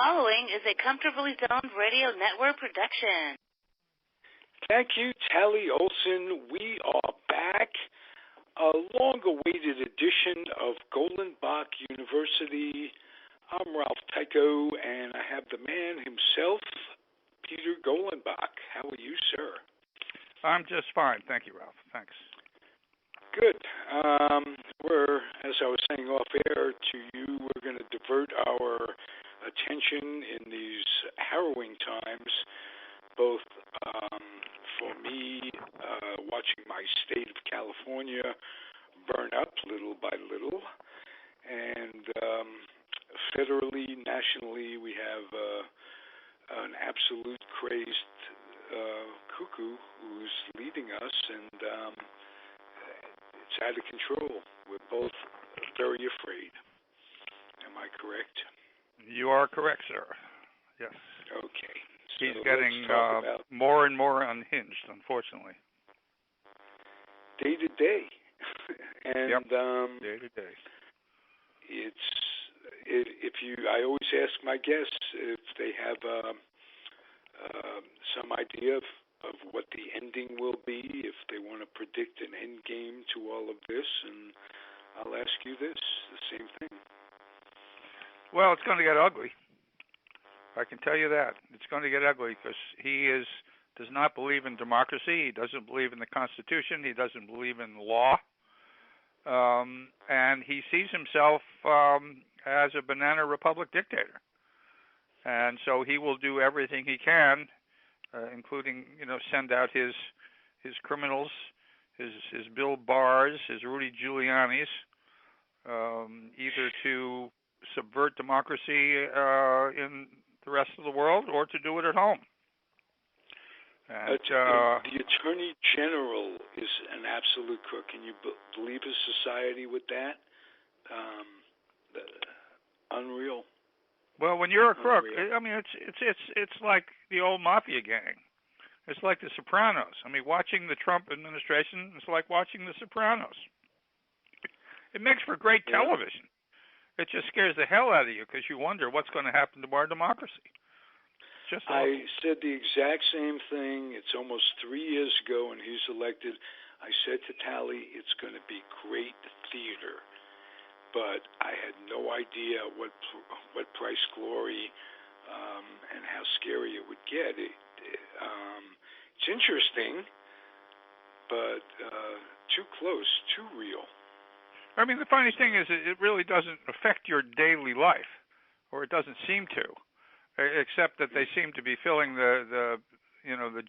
following is a Comfortably Zoned Radio Network production. Thank you, Tally Olson. We are back. A long-awaited edition of Golenbach University. I'm Ralph Tyko, and I have the man himself, Peter Golenbach. How are you, sir? I'm just fine. Thank you, Ralph. Thanks. Good. We're, as I was saying off air to you, we're going to divert our attention in these harrowing times, both for me watching my state of California burn up little by little, and federally, nationally, we have an absolute crazed cuckoo who's leading us, and it's out of control. We're both very afraid. Am I correct? You are correct, sir. Yes. Okay. He's getting more and more unhinged, unfortunately. Day to day. And yep. Day to day. I always ask my guests if they have some idea of what the ending will be, if they want to predict an end game to all of this, and I'll ask you this, the same thing. Well, it's going to get ugly. I can tell you that. It's going to get ugly because he does not believe in democracy. He doesn't believe in the Constitution. He doesn't believe in law. And he sees himself as a banana republic dictator. And so he will do everything he can, including, send out his criminals, his Bill Barrs, his Rudy Giulianis, either to subvert democracy in the rest of the world or to do it at home. And, the Attorney General is an absolute crook. Can you believe a society with that? Unreal. Well, when you're a crook, it's like the old mafia gang. It's like the Sopranos. Watching the Trump administration is like watching the Sopranos. It makes for great television. It just scares the hell out of you because you wonder what's going to happen to our democracy. I said the exact same thing. It's almost 3 years ago when he's elected. I said to Tally, it's going to be great theater. But I had no idea what price glory and how scary it would get. It's interesting, but too close, too real. The funny thing is it really doesn't affect your daily life, or it doesn't seem to, except that they seem to be filling the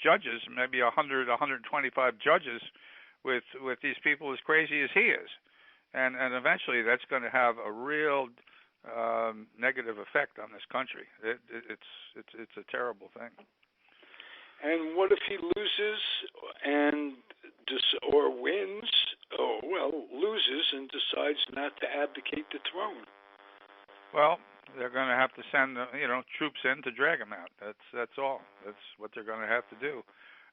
judges, maybe 100, 125 judges, with these people as crazy as he is. And eventually that's going to have a real negative effect on this country. It's a terrible thing. And what if he loses or wins? Loses and decides not to abdicate the throne? Well, they're going to have to send troops in to drag him out. That's all. That's what they're going to have to do.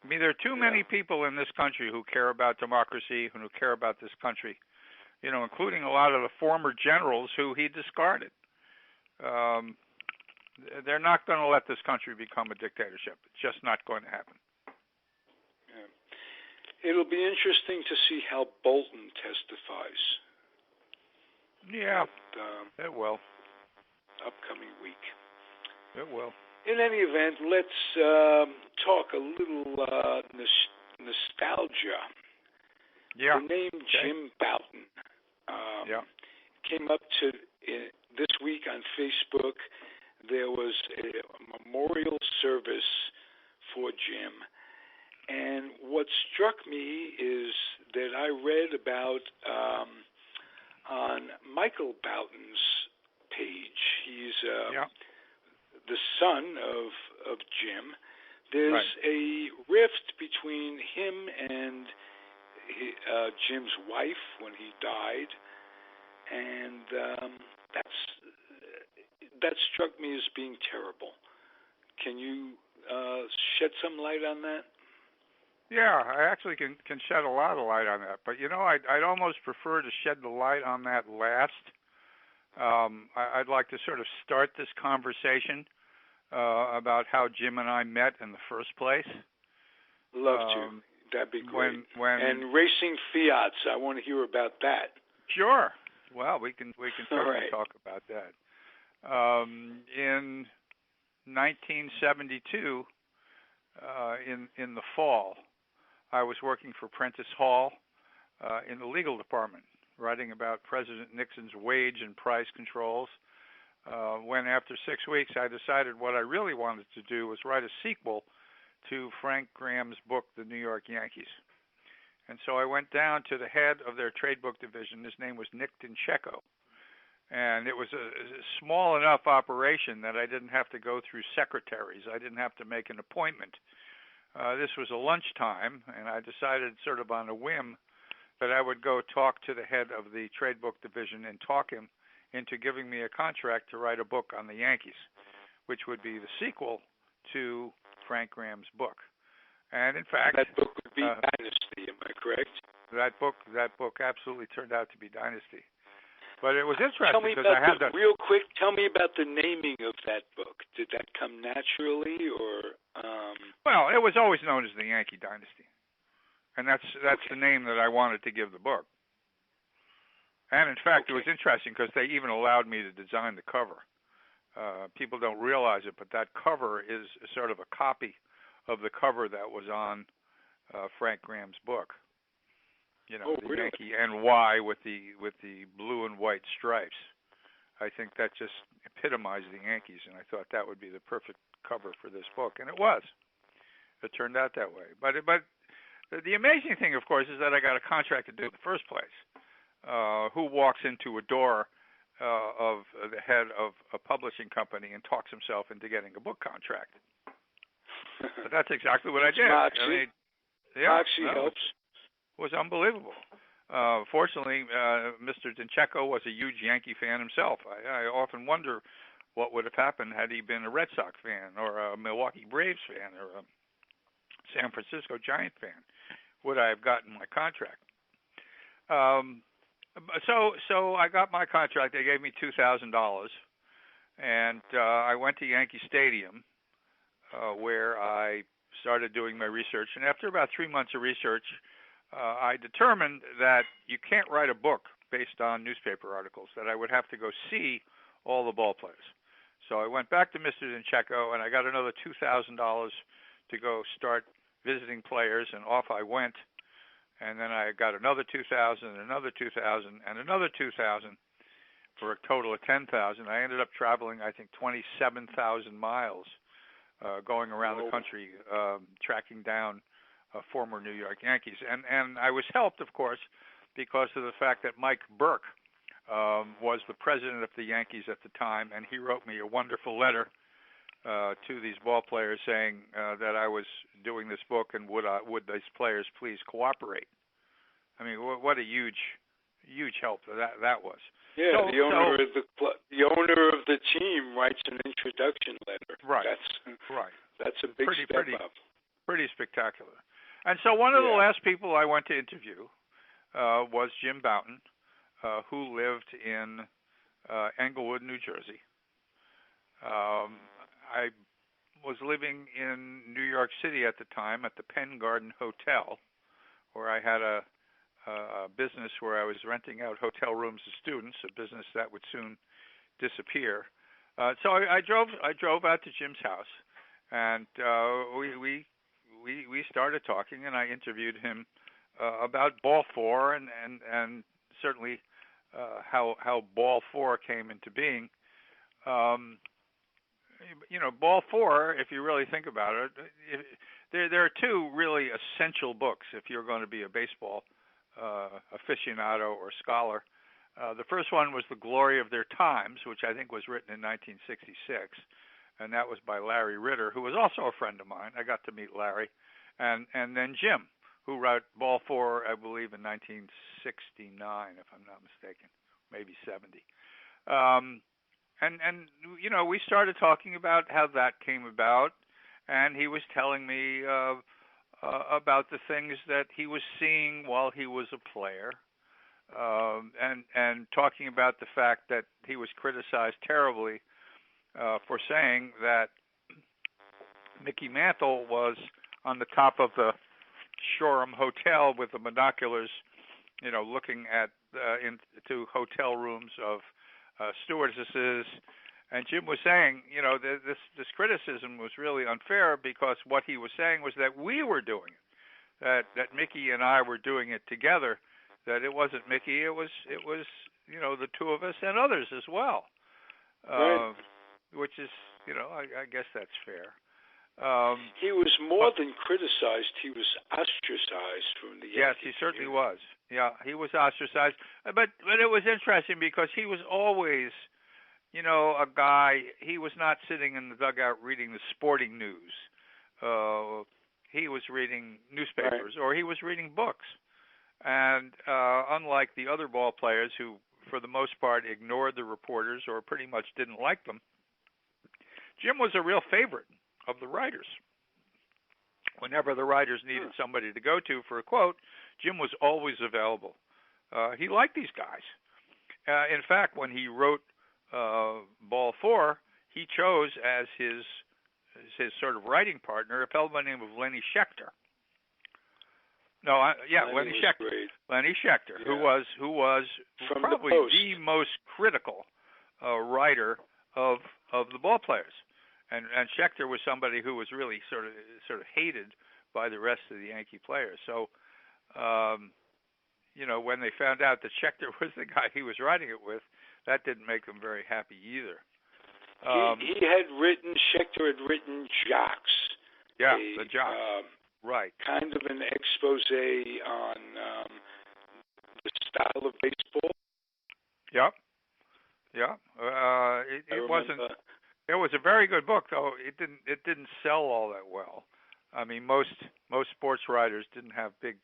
There are too many people in this country who care about democracy and who care about this country. Including a lot of the former generals who he discarded. They're not going to let this country become a dictatorship. It's just not going to happen. Yeah. It'll be interesting to see how Bolton testifies. Yeah, it will. Upcoming week. It will. In any event, let's talk a little nostalgia. Yeah. The name Jim Bouton came up to this week on Facebook. There was a memorial service for Jim. And what struck me is that I read about on Michael Bouton's page. He's the son of Jim. There's a rift between him and Jim's wife when he died, and that struck me as being terrible. Can you shed some light on that? Yeah, I actually can shed a lot of light on that. But, I'd almost prefer to shed the light on that last I'd like to sort of start this conversation about how Jim and I met in the first place. Love to. That'd be great. And racing Fiats, I want to hear about that. Sure. Well, we can certainly talk about that. In 1972, in the fall, I was working for Prentice Hall in the legal department, writing about President Nixon's wage and price controls. When after 6 weeks, I decided what I really wanted to do was write a sequel to Frank Graham's book, The New York Yankees. And so I went down to the head of their trade book division. His name was Nick Tyko. And it was a small enough operation that I didn't have to go through secretaries. I didn't have to make an appointment. This was a lunchtime, and I decided sort of on a whim that I would go talk to the head of the trade book division and talk him into giving me a contract to write a book on the Yankees, which would be the sequel to Frank Graham's book. And in fact, that book would be Dynasty. Am I correct? That book absolutely turned out to be Dynasty. But it was interesting tell me because about I had real quick. Tell me about the naming of that book. Did that come naturally, or? Well, it was always known as the Yankee Dynasty, and that's okay. the name that I wanted to give the book. And in fact, It was interesting because they even allowed me to design the cover. People don't realize it, but that cover is sort of a copy of the cover that was on Frank Graham's book. You know, the really? Yankee NY with the blue and white stripes. I think that just epitomized the Yankees, and I thought that would be the perfect cover for this book, and it was. It turned out that way. But the amazing thing, of course, is that I got a contract to do it in the first place. Who walks into a door of the head of a publishing company and talks himself into getting a book contract? But that's exactly what I did. Moxie. Moxie helps. It was unbelievable. Fortunately, Mr. Tyko was a huge Yankee fan himself. I often wonder what would have happened had he been a Red Sox fan or a Milwaukee Braves fan or a San Francisco Giant fan. Would I have gotten my contract? So I got my contract. They gave me $2,000, and I went to Yankee Stadium, where I started doing my research. And after about 3 months of research, I determined that you can't write a book based on newspaper articles, that I would have to go see all the ball players. So I went back to Mr. Tyko, and I got another $2,000 to go start visiting players, and off I went. And then I got another $2,000, another $2,000, and another $2,000 for a total of $10,000. I ended up traveling, I think, 27,000 miles, going around the country, tracking down former New York Yankees. And I was helped, of course, because of the fact that Mike Burke was the president of the Yankees at the time, and he wrote me a wonderful letter to these ball players saying that I was doing this book and would these players please cooperate. I mean, what a huge help that was. Yeah, so, the owner of the team writes an introduction letter. Right. That's a big step up. Pretty spectacular. And so one of the last people I went to interview was Jim Bouton, who lived in Englewood, New Jersey. I was living in New York City at the time at the Penn Garden Hotel, where I had a business where I was renting out hotel rooms to students, a business that would soon disappear. So I drove out to Jim's house, and we started talking, and I interviewed him about Ball 4 and certainly how Ball 4 came into being. Ball 4, if you really think about it, there are two really essential books if you're going to be a baseball aficionado or scholar. The first one was The Glory of Their Times, which I think was written in 1966, and that was by Larry Ritter, who was also a friend of mine. I got to meet Larry. And then Jim, who wrote Ball 4, I believe, in 1969, if I'm not mistaken, maybe 70. And we started talking about how that came about, and he was telling me about the things that he was seeing while he was a player, and talking about the fact that he was criticized terribly for saying that Mickey Mantle was on the top of the Shoreham Hotel with the binoculars, looking at into hotel rooms of stewardesses. And Jim was saying, this criticism was really unfair because what he was saying was that we were doing it, that Mickey and I were doing it together, that it wasn't Mickey, it was the two of us and others as well, right. Which is, I guess that's fair. He was more than criticized. He was ostracized from the Yes, he certainly was. Yeah, he was ostracized. But it was interesting because he was always, a guy. He was not sitting in the dugout reading the sporting news. He was reading newspapers, right. or he was reading books. And unlike the other ball players who, for the most part, ignored the reporters or pretty much didn't like them, Jim was a real favorite of the writers. Whenever the writers needed somebody to go to for a quote, Jim was always available. He liked these guys. In fact, when he wrote Ball 4, he chose as his sort of writing partner a fellow by the name of Lenny Schechter. Lenny Schechter. Great. Lenny Schechter, yeah. who was From probably the most critical writer of the ball players. And Schechter was somebody who was really sort of hated by the rest of the Yankee players. So, when they found out that Schechter was the guy he was writing it with, that didn't make them very happy either. Schechter had written Jocks. Yeah, the Jocks. Right. Kind of an expose on the style of baseball. Yep. Yeah. It wasn't. It was a very good book, though. It didn't sell all that well. I mean, most sports writers didn't have big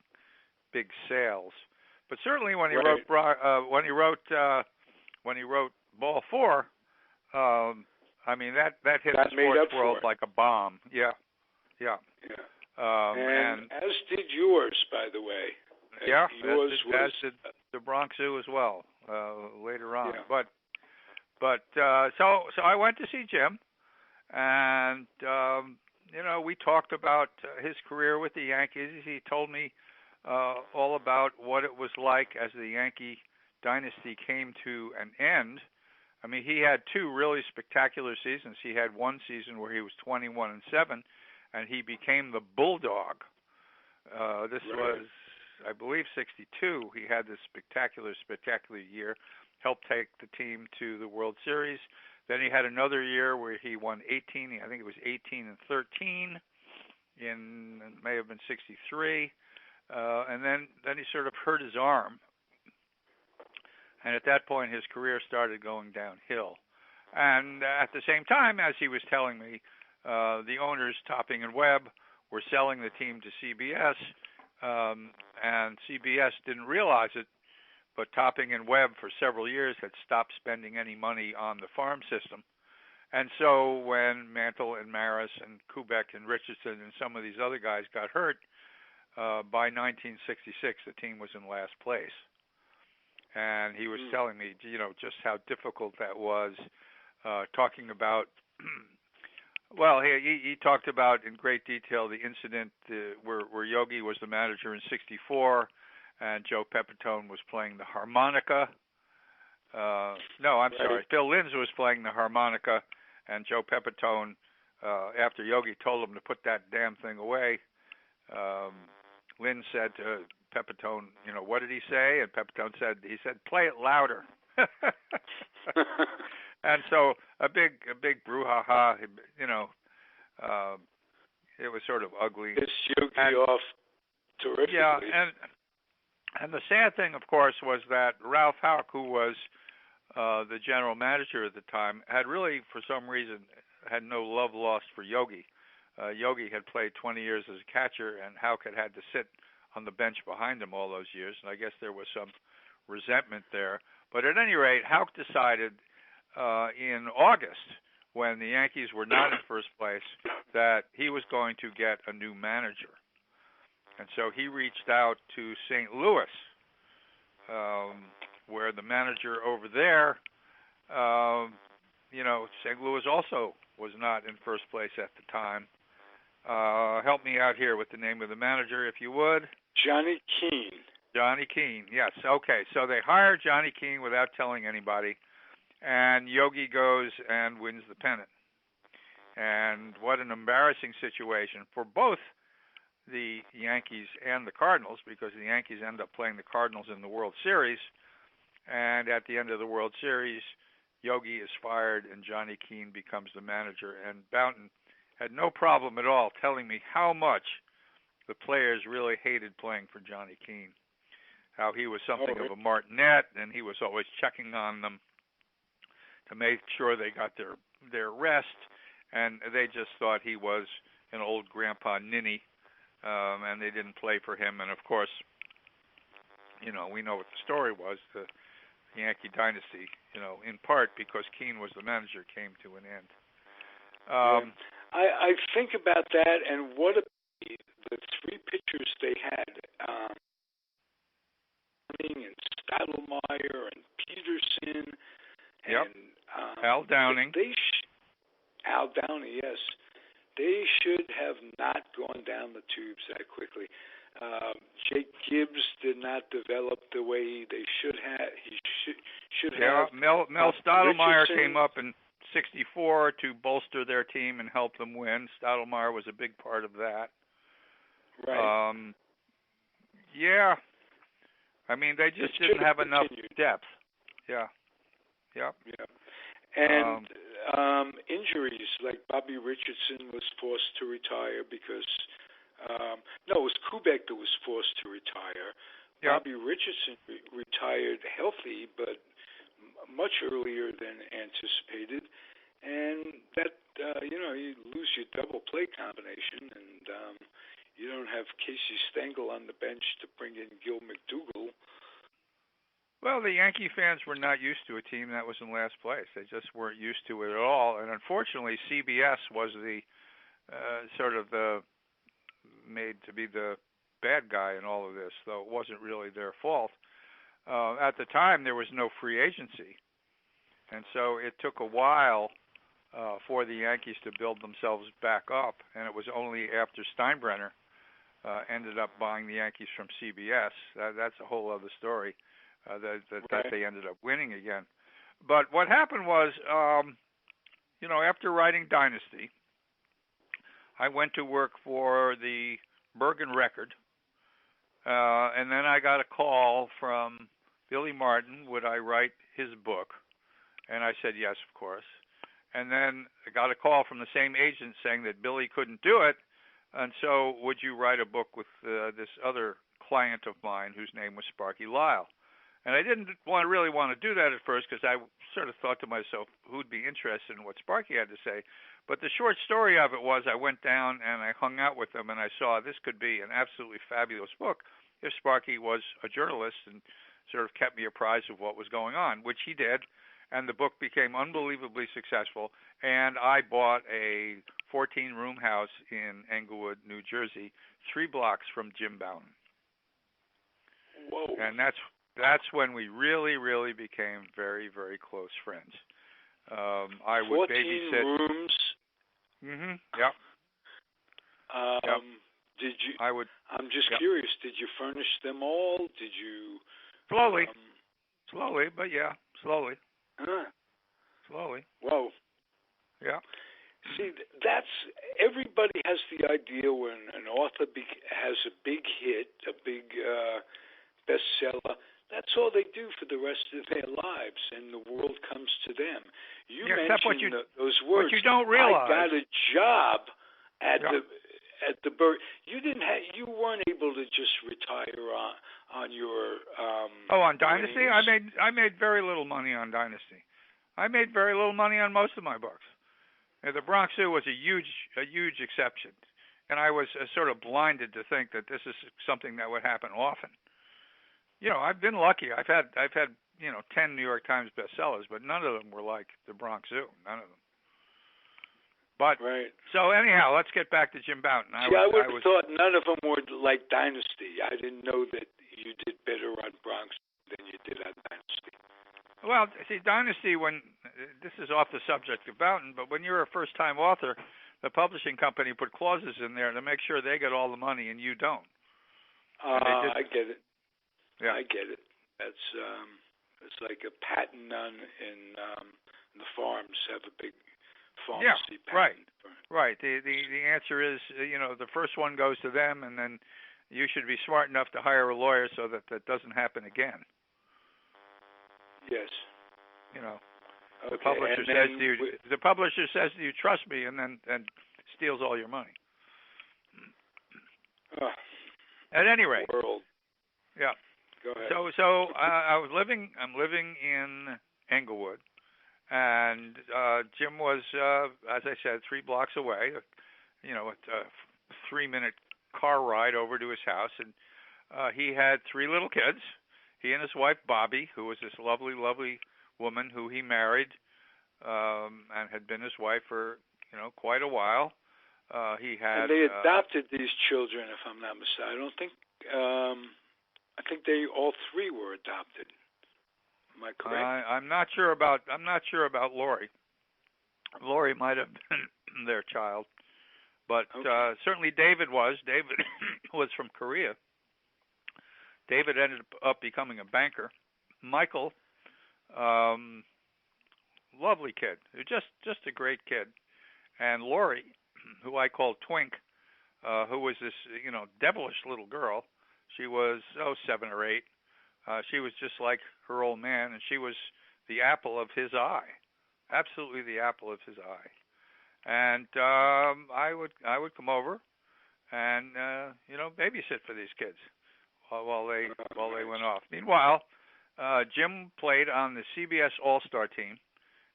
sales, but certainly when he wrote Ball 4, I mean that hit the sports world like a bomb. Yeah. And as did yours, by the way. Yeah, as did the Bronx Zoo as well later on. Yeah. But so I went to see Jim, and we talked about his career with the Yankees. He told me all about what it was like as the Yankee dynasty came to an end. I mean, he had two really spectacular seasons. He had one season where he was 21-7, and he became the Bulldog. This was, I believe, 62. He had this spectacular year. Helped take the team to the World Series. Then he had another year where he won 18. I think it was 18-13. It may have been 63. And then he sort of hurt his arm. And at that point, his career started going downhill. And at the same time, as he was telling me, the owners, Topping and Webb, were selling the team to CBS. And CBS didn't realize it, but Topping and Webb for several years had stopped spending any money on the farm system. And so when Mantle and Maris and Kubek and Richardson and some of these other guys got hurt, by 1966, the team was in last place. And he was telling me, just how difficult that was, talking about, well, he talked about in great detail the incident where Yogi was the manager in 64, and Joe Pepitone was playing the harmonica. Sorry. Phil Linz was playing the harmonica, and Joe Pepitone, after Yogi told him to put that damn thing away, Linz said to Pepitone, what did he say? And Pepitone said, play it louder. And so a big brouhaha, it was sort of ugly. It's Yogi off terrifically. Yeah, and the sad thing, of course, was that Ralph Houck, who was the general manager at the time, had really, for some reason, had no love lost for Yogi. Yogi had played 20 years as a catcher, and Houck had to sit on the bench behind him all those years, and I guess there was some resentment there. But at any rate, Houck decided in August, when the Yankees were not in first place, that he was going to get a new manager. And so he reached out to St. Louis where the manager over there, St. Louis also was not in first place at the time. Help me out here with the name of the manager, if you would. Johnny Keane. Johnny Keane, yes. Okay, so they hire Johnny Keane without telling anybody, and Yogi goes and wins the pennant. And what an embarrassing situation for both the Yankees and the Cardinals, because the Yankees end up playing the Cardinals in the World Series, and at the end of the World Series, Yogi is fired and Johnny Keane becomes the manager. And Bounton had no problem at all telling me how much the players really hated playing for Johnny Keane, how he was something of a martinet, and he was always checking on them to make sure they got their rest, and they just thought he was an old grandpa ninny, and they didn't play for him. And of course, we know what the story was. The Yankee dynasty, in part because Keane was the manager, came to an end. I think about that, and what the three pitchers they had, and Stottlemyre and Peterson, and Al Downing. Al Downing, yes. They should have not gone down the tubes that quickly. Jake Gibbs did not develop the way they should have. He should have. Mel Stottlemyre came up in '64 to bolster their team and help them win. Stottlemyre was a big part of that. Right. I mean, they just didn't have enough depth. Yeah. Yep. Yeah. And injuries, like Bobby Richardson was forced to retire because it was Kubek that was forced to retire. Yep. Bobby Richardson retired healthy, but much earlier than anticipated. And that, you lose your double play combination, and you don't have Casey Stengel on the bench to bring in Gil McDougall. Well, the Yankee fans were not used to a team that was in last place. They just weren't used to it at all. And unfortunately, CBS was the made to be the bad guy in all of this, though it wasn't really their fault. At the time, there was no free agency. And so it took a while for the Yankees to build themselves back up. And it was only after Steinbrenner ended up buying the Yankees from CBS. That's a whole other story. That they ended up winning again. But what happened was, after writing Dynasty, I went to work for the Bergen Record, and then I got a call from Billy Martin, would I write his book? And I said yes, of course. And then I got a call from the same agent saying that Billy couldn't do it, and so would you write a book with this other client of mine whose name was Sparky Lyle? And I didn't really want to do that at first because I sort of thought to myself, who'd be interested in what Sparky had to say? But the short story of it was I went down and I hung out with him, and I saw this could be an absolutely fabulous book if Sparky was a journalist and sort of kept me apprised of what was going on, which he did. And the book became unbelievably successful. And I bought a 14-room house in Englewood, New Jersey, 3 blocks from Jim Bounton. Whoa. And that's when we really, really became very, very close friends. I would 14 babysit. rooms. Mm-hmm. Yep. Yep. Did you? I would. I'm just curious. Did you furnish them all? Did you? Slowly, but yeah, slowly. Slowly. Whoa. Yeah. See, that's everybody has the idea when an author has a big hit, a big bestseller. That's all they do for the rest of their lives, and the world comes to them. You mentioned those words. What you don't realize. I got a job at the Berg. You weren't able to just retire on your. On Dynasty, I made very little money on Dynasty. I made very little money on most of my books. The Bronx Zoo was a huge exception, and I was sort of blinded to think that this is something that would happen often. I've been lucky. I've had 10 New York Times bestsellers, but none of them were like the Bronx Zoo. None of them. But So anyhow, let's get back to Jim Bounton. I would have thought none of them were like Dynasty. I didn't know that you did better on Bronx than you did on Dynasty. Well, see, Dynasty, this is off the subject of Boughton, but when you're a first-time author, the publishing company put clauses in there to make sure they get all the money and you don't. I get it. Yeah. I get it. That's it's like a patent in the farms have a big pharmacy patent. Right. The answer is, the first one goes to them, and then you should be smart enough to hire a lawyer so that that doesn't happen again. Yes. The publisher says to you, trust me, and then steals all your money. At any rate. World. Yeah. Go ahead. So I'm living in Englewood, and Jim was, as I said, 3 blocks away. A 3-minute car ride over to his house, and he had 3 little kids. He and his wife Bobby, who was this lovely, lovely woman who he married, and had been his wife for quite a while. He had. And they adopted these children, if I'm not mistaken. I don't think. I think they all 3 were adopted. Am I correct? I'm not sure about Lori. Lori might have been their child, but certainly David was. David was from Korea. David ended up becoming a banker. Michael, lovely kid, just a great kid, and Lori, who I called Twink, who was this devilish little girl. She was 7 or 8. She was just like her old man, and she was the apple of his eye, absolutely the apple of his eye. And I would come over and babysit for these kids while they went off. Meanwhile, Jim played on the CBS All-Star team,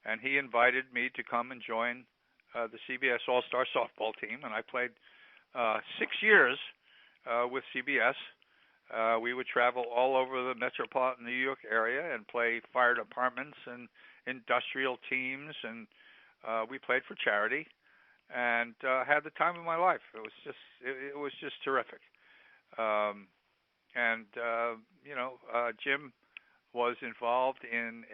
and he invited me to come and join the CBS All-Star softball team, and I played 6 years with CBS. We would travel all over the metropolitan New York area and play fire departments and industrial teams, and we played for charity, and had the time of my life. It was just terrific. Jim was involved in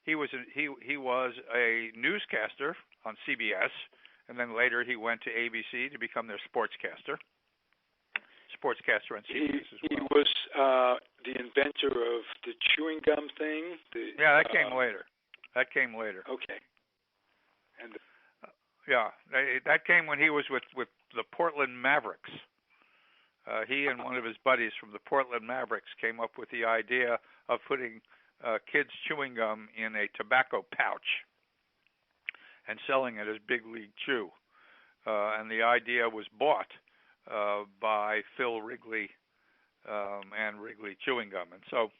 he was a newscaster on CBS, and then later he went to ABC to become their sportscaster on CBS as well. He was the inventor of the chewing gum thing. That came later. Okay. And that came when he was with the Portland Mavericks. He and one of his buddies from the Portland Mavericks came up with the idea of putting kids' chewing gum in a tobacco pouch and selling it as Big League Chew. And the idea was bought by Phil Wrigley and Wrigley Chewing Gum. And so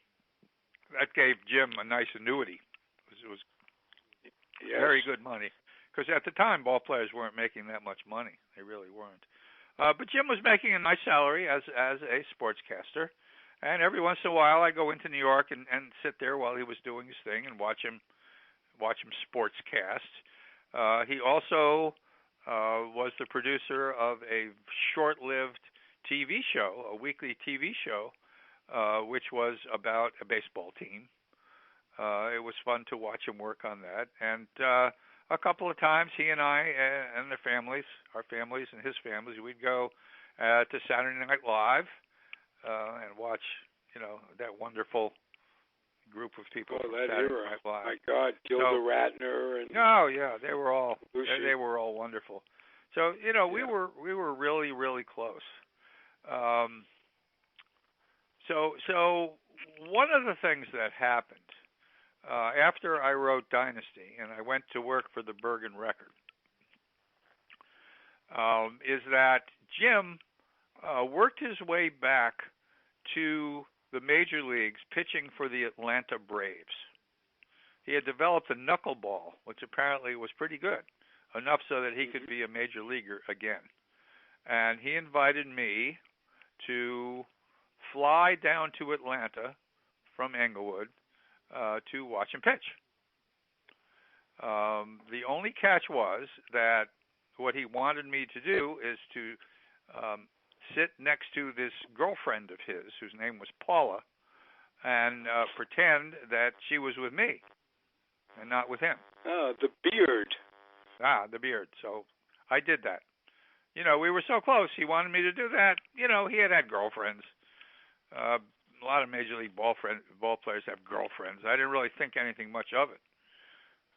that gave Jim a nice annuity. It was very good money. Because at the time, ball players weren't making that much money. They really weren't. But Jim was making a nice salary as a sportscaster. And every once in a while, I go into New York and sit there while he was doing his thing and watch him sportscast. He also was the producer of a short-lived TV show, a weekly TV show, which was about a baseball team. It was fun to watch him work on that. And a couple of times, he and I and our families and his families, we'd go to Saturday Night Live and watch, that wonderful group of people. Oh, that Saturday era! Night Live. My God, Gilda Radner and they were all wonderful. So we were really, really close. So one of the things that happened after I wrote Dynasty and I went to work for the Bergen Record is that Jim worked his way back to the major leagues pitching for the Atlanta Braves. He had developed a knuckleball, which apparently was pretty good, enough so that he could be a major leaguer again. And he invited me to fly down to Atlanta from Englewood to watch him pitch. The only catch was that what he wanted me to do is to sit next to this girlfriend of his, whose name was Paula, and pretend that she was with me and not with him. Oh, the beard. The beard. So I did that. We were so close. He wanted me to do that. He had girlfriends. A lot of Major League ball players have girlfriends. I didn't really think anything much of it,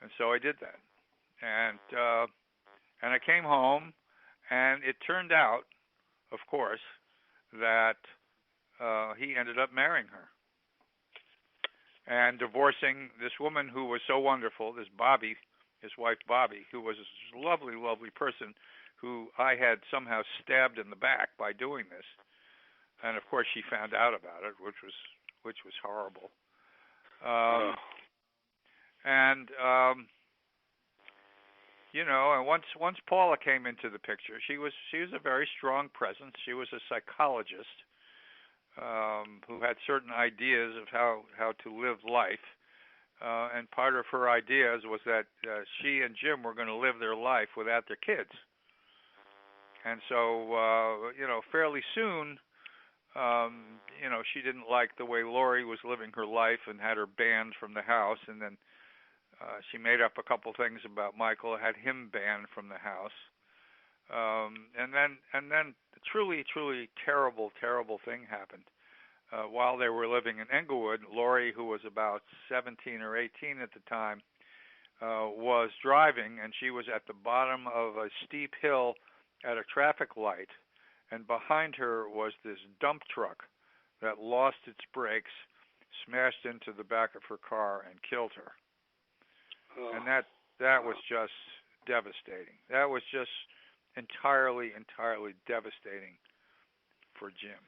and so I did that. And I came home, and it turned out, of course, that he ended up marrying her and divorcing this woman who was so wonderful, this Bobby, his wife Bobby, who was a lovely, lovely person who I had somehow stabbed in the back by doing this. And of course she found out about it, which was horrible. And once Paula came into the picture, she was a very strong presence. She was a psychologist who had certain ideas of how to live life. And part of her ideas was that she and Jim were going to live their life without their kids. And so, fairly soon, she didn't like the way Lori was living her life and had her banned from the house. And then she made up a couple things about Michael, had him banned from the house. And then a truly, truly terrible, terrible thing happened. While they were living in Englewood, Lori, who was about 17 or 18 at the time, was driving, and she was at the bottom of a steep hill at a traffic light, and behind her was this dump truck that lost its brakes, smashed into the back of her car, and killed her. And that was just devastating. That was just entirely devastating for Jim.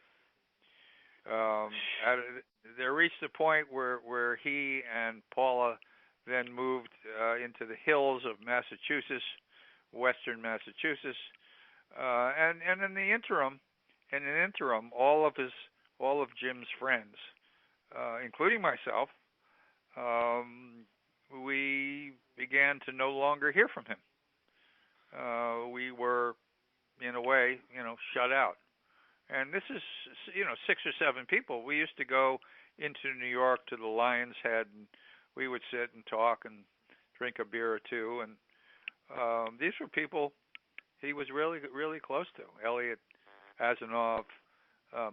They reached a point where he and Paula then moved into the hills of Massachusetts, western Massachusetts, and in the interim, all of Jim's friends, including myself, we began to no longer hear from him. We were, in a way, shut out. And this is, 6 or 7 people. We used to go into New York to the Lion's Head, and we would sit and talk and drink a beer or two. And these were people he was really, really close to. Elliot Asanov,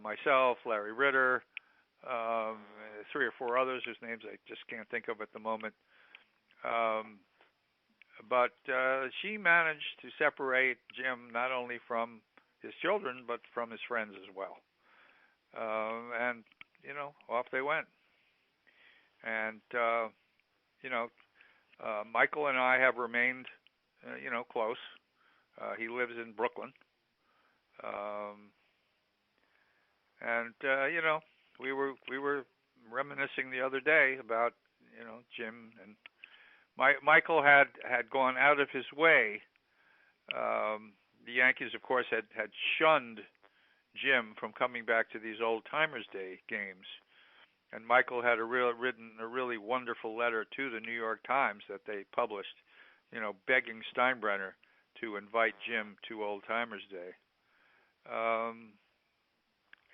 myself, Larry Ritter, 3 or 4 others whose names I just can't think of at the moment. But she managed to separate Jim not only from his children, but from his friends as well. And, off they went. And, Michael and I have remained, close. He lives in Brooklyn. And, we were reminiscing the other day about, Jim, and Michael had gone out of his way. The Yankees, of course, had shunned Jim from coming back to these Old Timers Day games, and Michael had written a really wonderful letter to the New York Times that they published, begging Steinbrenner to invite Jim to Old Timers Day,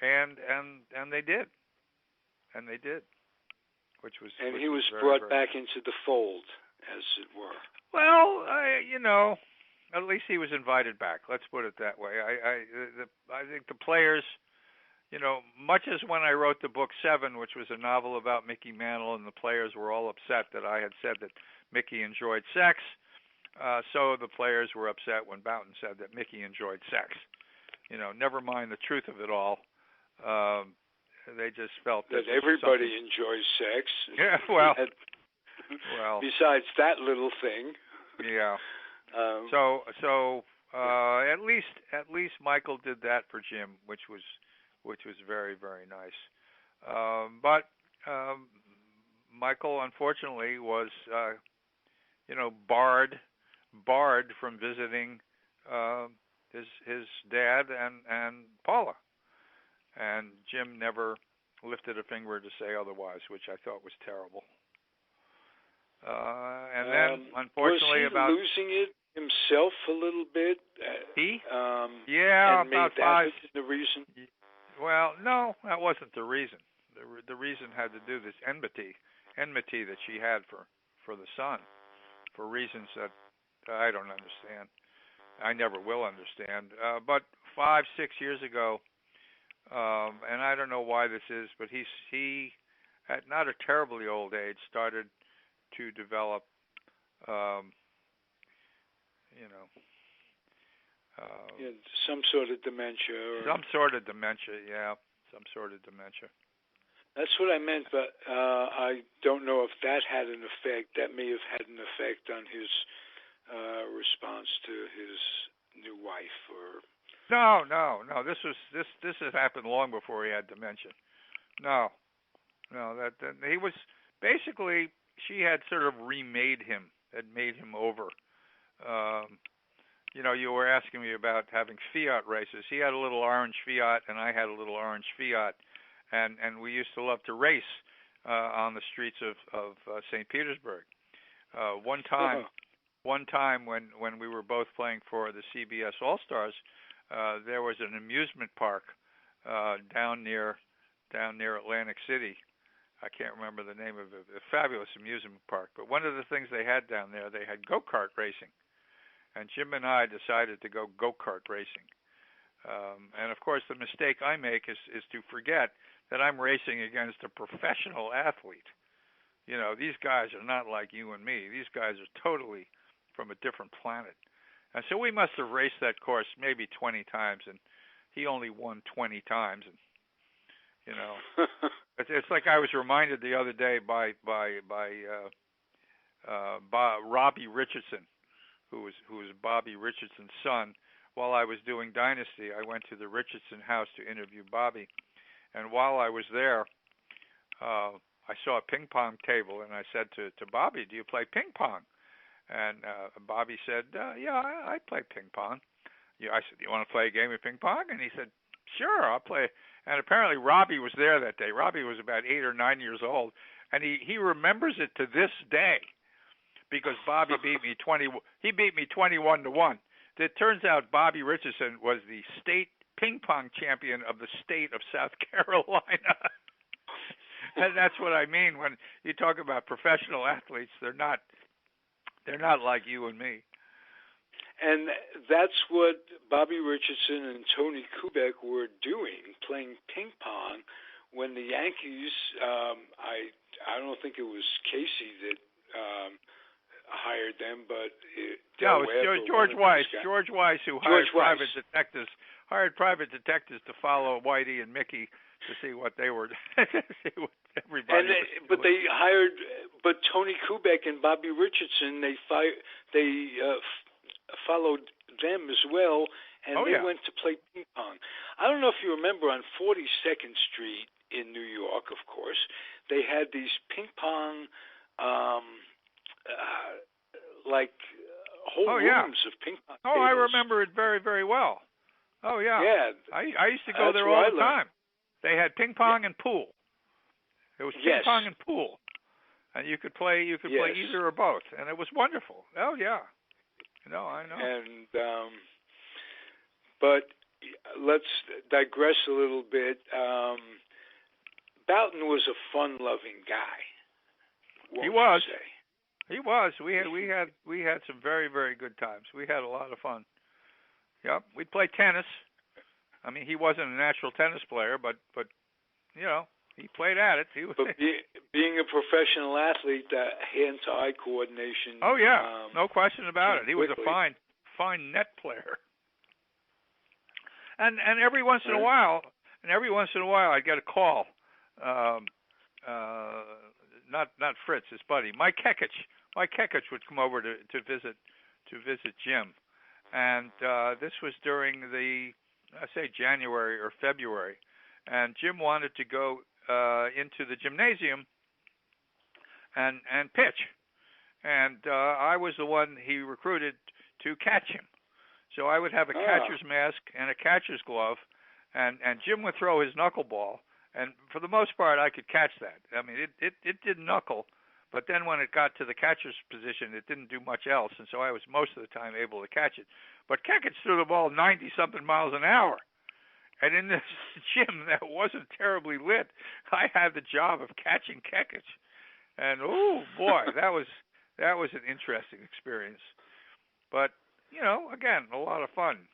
and they did, which was and he was very, brought very back into the fold, as it were. Well, at least he was invited back. Let's put it that way. I think the players, much as when I wrote the book Seven, which was a novel about Mickey Mantle, and the players were all upset that I had said that Mickey enjoyed sex, so the players were upset when Boughton said that Mickey enjoyed sex. Never mind the truth of it all. They just felt that everybody enjoys sex. Yeah, well, besides that little thing. Yeah. So at least Michael did that for Jim, which was very, very nice. But Michael, unfortunately, was barred from visiting his dad and Paula, and Jim never lifted a finger to say otherwise, which I thought was terrible. And then, unfortunately, was he losing it himself a little bit? Yeah, and about that 5. The reason? Well, no, that wasn't the reason. the reason had to do this enmity that she had for the son, for reasons that I don't understand. I never will understand. But 5-6 years ago, and I don't know why this is, but he at not a terribly old age started to develop, some sort of dementia. Some sort of dementia, yeah. Some sort of dementia. That's what I meant, but I don't know if that had an effect. That may have had an effect on his response to his new wife, or No. This has happened long before he had dementia. No, that he was basically, she had sort of remade him, had made him over. You were asking me about having Fiat races. He had a little orange Fiat, and I had a little orange Fiat, and we used to love to race on the streets of St. Petersburg. One time when we were both playing for the CBS All-Stars, there was an amusement park down near Atlantic City. I can't remember the name of it. A fabulous amusement park. But one of the things they had down there, they had go-kart racing. And Jim and I decided to go go-kart racing. And, of course, the mistake I make is to forget that I'm racing against a professional athlete. These guys are not like you and me. These guys are totally from a different planet. And so we must have raced that course maybe 20 times, and he only won 20 times. And, it's like I was reminded the other day by Robbie Richardson, who was Bobby Richardson's son. While I was doing Dynasty, I went to the Richardson house to interview Bobby. And while I was there, I saw a ping pong table, and I said to Bobby, "Do you play ping pong?" And Bobby said, "Yeah, I play ping pong." I said, "Do you want to play a game of ping pong?" And he said, "Sure, I'll play." And apparently Robbie was there that day. Robbie was about 8 or 9 years old, and he remembers it to this day, because Bobby beat me 21-1. It turns out Bobby Richardson was the state ping pong champion of the state of South Carolina. And that's what I mean when you talk about professional athletes. They're not like you and me. And that's what Bobby Richardson and Tony Kubek were doing, playing ping pong, when the Yankees, I don't think it was Casey that hired them, but it was George Weiss. George Weiss, who hired private detectives to follow Whitey and Mickey to see what they were, see what everybody was doing. But Tony Kubek and Bobby Richardson, they followed them as well, and they went to play ping pong. I don't know if you remember, on 42nd Street in New York, of course, they had these ping pong, whole rooms of ping pong tables. I remember it very, very well. Oh, yeah. Yeah. I used to go there all the time. They had ping pong and pool. It was ping pong and pool. And you could play either or both, and it was wonderful. Oh, yeah. I know. And but let's digress a little bit. Boughton was a fun-loving guy. He was. He was. We had some very, very good times. We had a lot of fun. Yep. We'd play tennis. I mean, he wasn't a natural tennis player, but he played at it. But being a professional athlete, hand-to-eye coordination. Oh yeah, no question about it. He was a fine net player. And every once in a while, I'd get a call. Not Fritz, his buddy, Mike Kekich. Mike Kekich would come over to visit Jim, and this was during January or February, and Jim wanted to go into the gymnasium and pitch, and I was the one he recruited to catch him. So I would have a catcher's mask and a catcher's glove, and Jim would throw his knuckleball, and for the most part I could catch that. I mean, it did knuckle, but then when it got to the catcher's position, it didn't do much else, and so I was most of the time able to catch it. But Kekich threw the ball 90-something miles an hour, And in this gym that wasn't terribly lit, I had the job of catching Kekich. And oh boy, that was an interesting experience. But again, a lot of fun.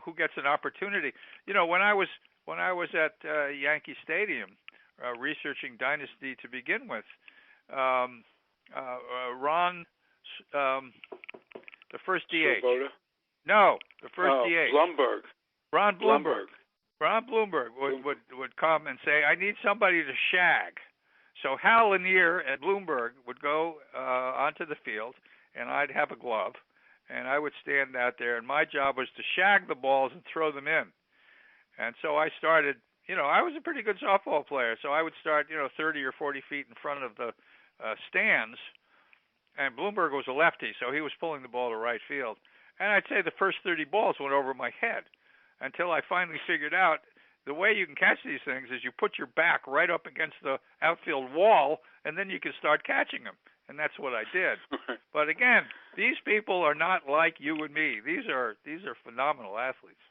Who gets an opportunity? When I was at Yankee Stadium researching Dynasty to begin with, Ron, the first DH. Swoboda? No, the first DH. Blumberg. Ron Bloomberg. Ron Bloomberg would come and say, I need somebody to shag. So Hal Lanier and Bloomberg would go onto the field, and I'd have a glove, and I would stand out there, and my job was to shag the balls and throw them in. And so I started, I was a pretty good softball player, so I would start, 30 or 40 feet in front of the stands, and Bloomberg was a lefty, so he was pulling the ball to right field. And I'd say the first 30 balls went over my head until I finally figured out the way you can catch these things is you put your back right up against the outfield wall, and then you can start catching them. And that's what I did. But again, these people are not like you and me. These are phenomenal athletes.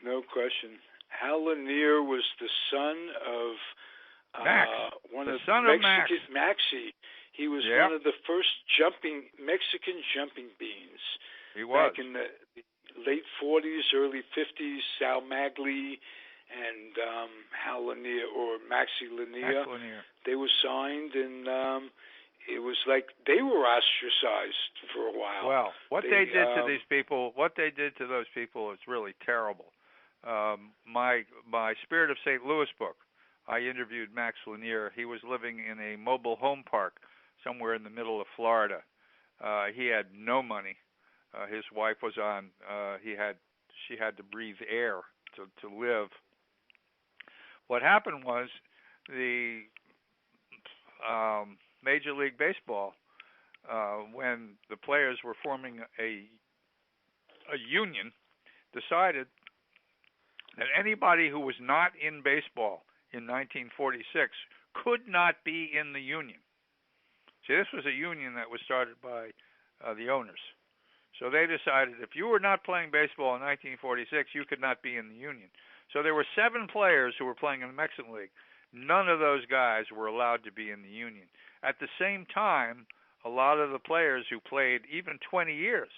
No question. Hal Lanier was the son of Max. One the of son Mexican, of Max. Maxie. He was Yep. one of the first Mexican jumping beans. He was. Back in the late 40s, early 50s, Sal Magli and Hal Lanier, or Maxie Lanier, they were signed, and it was like they were ostracized for a while. Well, what they did to these people, what they did to those people is really terrible. My Spirit of St. Louis book, I interviewed Max Lanier. He was living in a mobile home park somewhere in the middle of Florida. He had no money. His wife was on. She had to breathe air to live. What happened was the Major League Baseball, when the players were forming a union, decided that anybody who was not in baseball in 1946 could not be in the union. See, this was a union that was started by the owners. So they decided if you were not playing baseball in 1946, you could not be in the union. So there were 7 players who were playing in the Mexican League. None of those guys were allowed to be in the union. At the same time, a lot of the players who played even 20 years,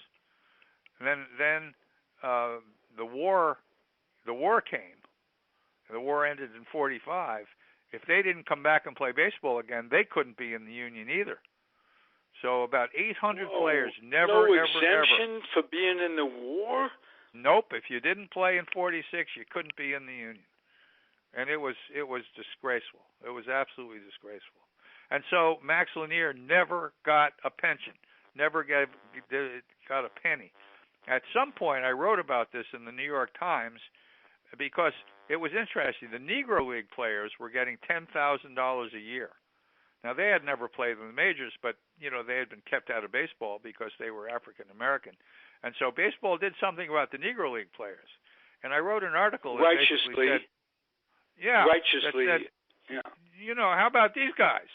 and then the war came. The war ended in 45. If they didn't come back and play baseball again, they couldn't be in the union either. So about 800 players never, no ever, exemption for being in the war? Nope. If you didn't play in 46, you couldn't be in the union. And it was disgraceful. It was absolutely disgraceful. And so Max Lanier never got a pension, never got a penny. At some point, I wrote about this in the New York Times because it was interesting. The Negro League players were getting $10,000 a year. Now, they had never played in the majors, but, they had been kept out of baseball because they were African American. And so baseball did something about the Negro League players. And I wrote an article that basically said, righteously, that said, how about these guys?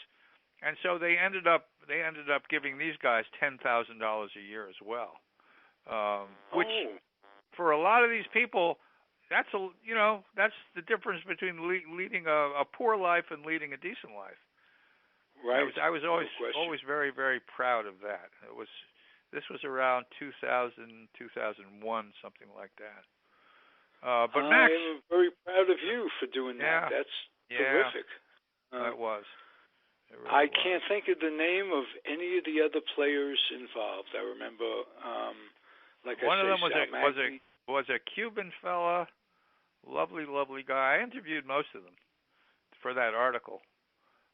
And so they ended up giving these guys $10,000 a year as well, which for a lot of these people, that's the difference between leading a poor life and leading a decent life. Right. I was always very, very proud of that. This was around 2000, 2001, something like that. But Max, I am very proud of you for doing that. That's terrific. It was. It really I can't think of the name of any of the other players involved. I remember, one of them was a Cuban fella, lovely guy. I interviewed most of them for that article.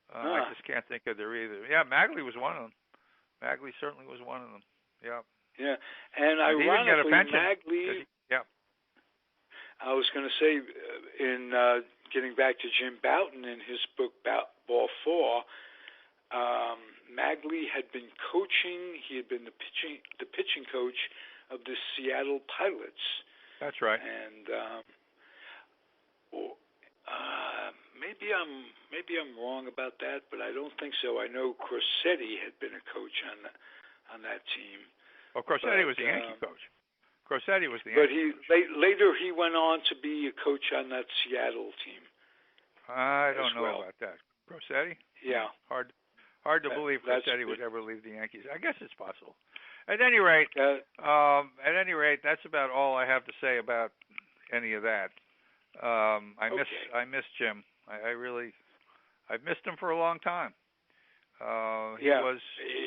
I just can't think of their either. Yeah, Magli was one of them. Magli certainly was one of them. Yeah. Yeah, and ironically, Magli. Yeah. I was going to say, in getting back to Jim Bouton in his book Ball 4, Magli had been coaching. He had been the pitching coach of the Seattle Pilots. That's right. And maybe I'm wrong about that, but I don't think so. I know Corsetti had been a coach on that team. Well, Corsetti was the Yankee coach. Grossetti was the But Yankees. later he went on to be a coach on that Seattle team. I don't know about that. Grossetti? Yeah. Hard to believe Grossetti would ever leave the Yankees. I guess it's possible. At any rate, that's about all I have to say about any of that. I miss Jim. I've missed him for a long time. He was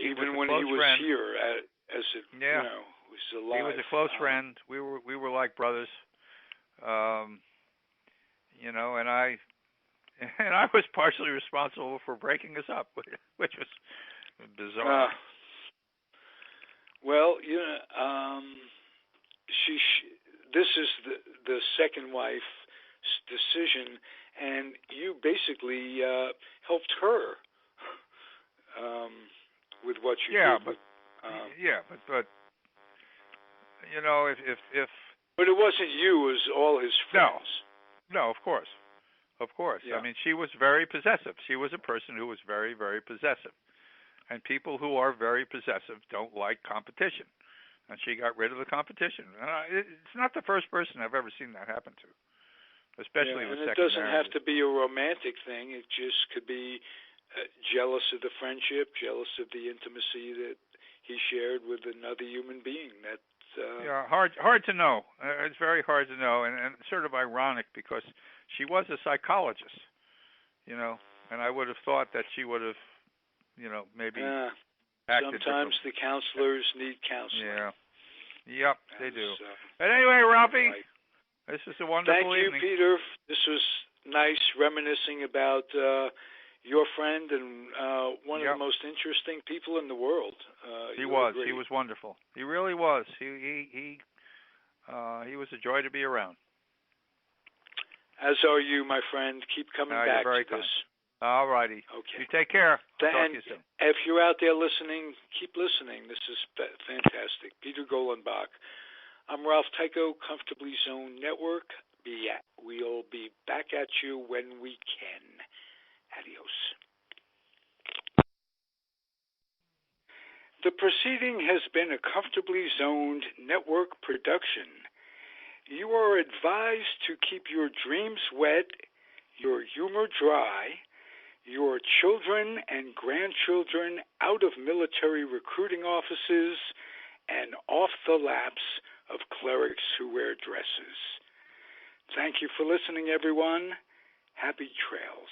even when he was friend. Here was alive. He was a close friend. We were like brothers. And I was partially responsible for breaking us up, which was bizarre. This is the second wife's decision, and you basically helped her with what you did. But if But it wasn't you; it was all his friends. No, of course. Yeah. I mean, she was very possessive. She was a person who was very, very possessive. And people who are very possessive don't like competition. And she got rid of the competition. And it's not the first person I've ever seen that happen to, especially with second marriages. And it doesn't have to be a romantic thing. It just could be jealous of the friendship, jealous of the intimacy that he shared with another human being. Hard to know. It's very hard to know, and sort of ironic because she was a psychologist, and I would have thought that she would have, maybe acted sometimes differently. the counselors need counseling. Yeah. Yep, they do. But anyway, Ralphie, this was a wonderful evening. Thank you, Peter. This was nice reminiscing about your friend and one of the most interesting people in the world. He was wonderful. He really was. He was a joy to be around. As are you, my friend. Keep coming back to this. All righty. Okay. You take care. Talk to you soon. If you're out there listening, keep listening. This is fantastic. Peter Golenbach. I'm Ralph Tyko, Comfortably Zoned Network. We'll be back at you when we can. Adios. The proceeding has been a Comfortably Zoned Network production. You are advised to keep your dreams wet, your humor dry, your children and grandchildren out of military recruiting offices, and off the laps of clerics who wear dresses. Thank you for listening, everyone. Happy trails.